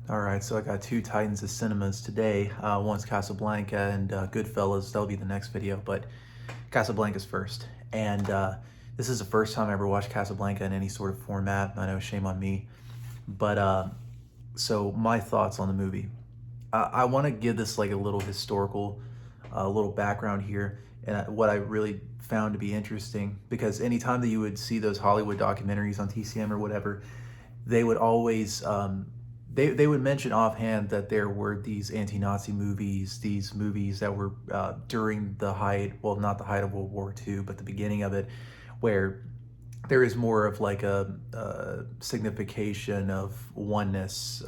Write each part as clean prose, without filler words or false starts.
All right, so I got two titans of cinemas today. One's Casablanca and Goodfellas. That'll be the next video, but Casablanca's first. And this is the first time I ever watched Casablanca in any sort of format. I know, shame on me. But so my thoughts on the movie. I want to give this like a little historical, little background here, and what I really found to be interesting because anytime that you would see those Hollywood documentaries on TCM or whatever, they would always they would mention offhand that there were these anti-Nazi movies, these movies that were during the height, well, not the height of World War II, but the beginning of it, where there is more of like a signification of oneness,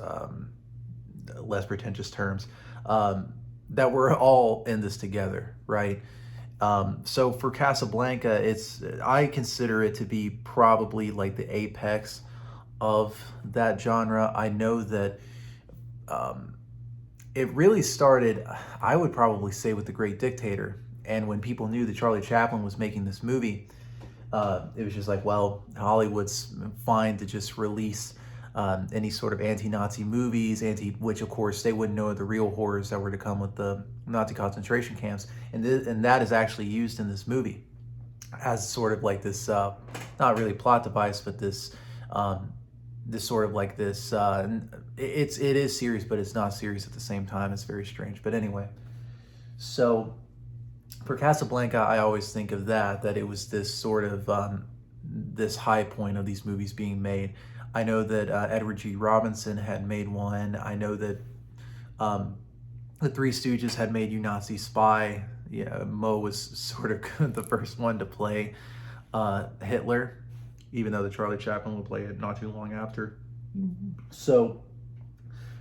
less pretentious terms, that we're all in this together, right? So for Casablanca, I consider it to be probably like the apex of that genre. I know that it really started, I would probably say, with The Great Dictator. And when people knew that Charlie Chaplin was making this movie, it was just like, well, Hollywood's fine to just release any sort of anti-Nazi movies, which of course they wouldn't know the real horrors that were to come with the Nazi concentration camps, and that is actually used in this movie as sort of like this, not really plot device, but this sort of like this. It is serious, but it's not serious at the same time. It's very strange, but anyway. So for Casablanca, I always think of that it was this sort of this high point of these movies being made. I know that Edward G. Robinson had made one. I know that um, the Three Stooges had made You Nazi Spy. Yeah, Mo was sort of the first one to play Hitler, even though the Charlie Chaplin would play it not too long after. So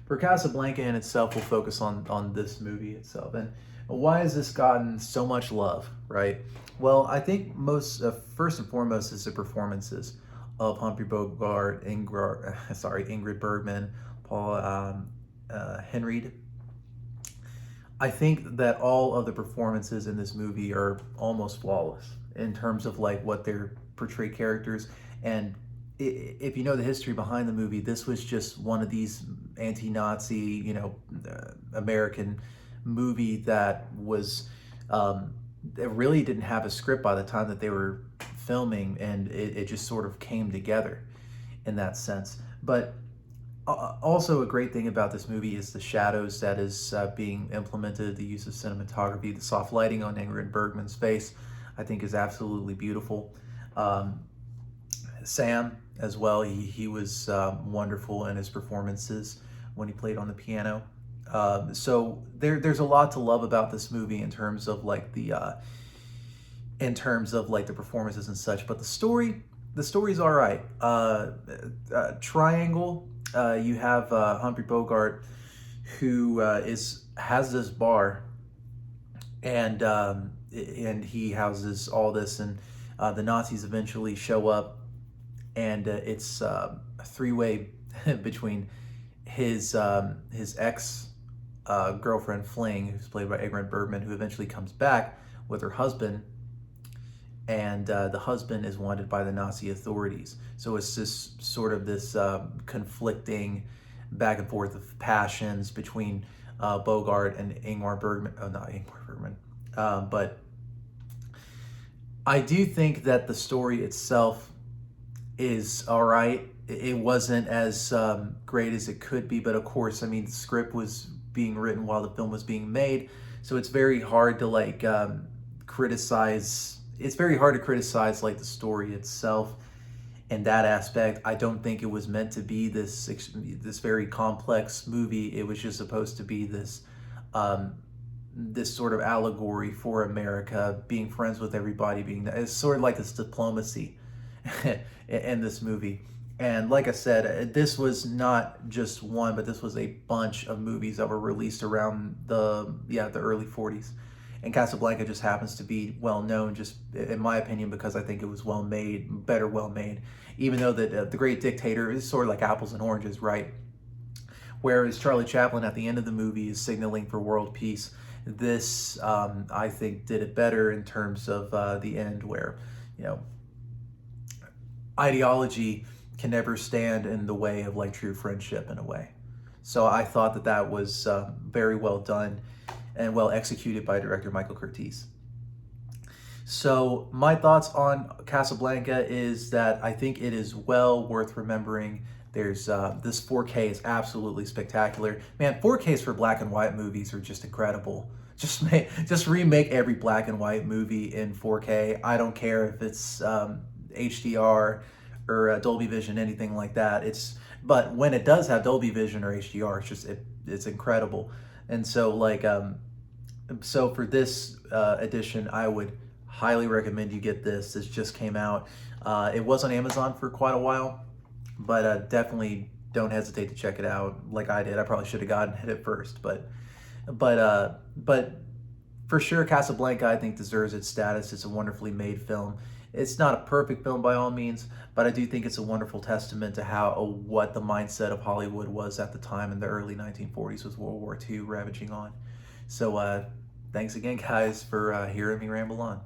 for Casablanca in itself, we'll focus on this movie itself. And why has this gotten so much love, right? Well, I think most first and foremost is the performances of Humphrey Bogart, Ingrid Bergman, Paul Henreid. I think that all of the performances in this movie are almost flawless in terms of like what they're portray characters. And if you know the history behind the movie, this was just one of these anti-Nazi, American movie that was it really didn't have a script by the time that they were filming, and it just sort of came together in that sense. But also a great thing about this movie is the shadows that is being implemented, the use of cinematography, the soft lighting on Ingrid Bergman's face, I think is absolutely beautiful. Sam as well, he was wonderful in his performances when he played on the piano. So there's a lot to love about this movie in terms of like the performances and such. But the story's all right. Triangle, you have Humphrey Bogart, who has this bar, and he houses all this, and the Nazis eventually show up, and it's a three-way between his ex girlfriend Fling, who's played by Ingrid Bergman, who eventually comes back with her husband, and the husband is wanted by the Nazi authorities. So it's just sort of this conflicting back and forth of passions between Bogart and Ingmar Bergman. Oh, not Ingmar Bergman, but I do think that the story itself is all right. It wasn't as great as it could be, but of course, I mean, the script was being written while the film was being made, so it's very hard to like criticize. It's very hard to criticize like the story itself in that aspect. I don't think it was meant to be this very complex movie. It was just supposed to be this sort of allegory for America, being friends with everybody, it's sort of like this diplomacy in this movie. And like I said, this was not just one, but this was a bunch of movies that were released around the early 40s. And Casablanca just happens to be well known, just in my opinion, because I think it was well made, well made. Even though that The Great Dictator is sort of like apples and oranges, right? Whereas Charlie Chaplin at the end of the movie is signaling for world peace. This, I think, did it better in terms of the end, where, you know, ideology can never stand in the way of like true friendship in a way. So I thought that that was very well done and well executed by director Michael Curtiz. So my thoughts on Casablanca is that I think it is well worth remembering. There's this 4K is absolutely spectacular. Man, 4Ks for black and white movies are just incredible. Just remake every black and white movie in 4K. I don't care if it's HDR or Dolby Vision, anything like that. But when it does have Dolby Vision or HDR, it's incredible. And so so for this edition, I would highly recommend you get this. This just came out. It was on Amazon for quite a while, but definitely don't hesitate to check it out like I did. I probably should have gotten it at first, but for sure, Casablanca I think deserves its status. It's a wonderfully made film. It's not a perfect film by all means, but I do think it's a wonderful testament to what the mindset of Hollywood was at the time in the early 1940s with World War II ravaging on. So thanks again, guys, for hearing me ramble on.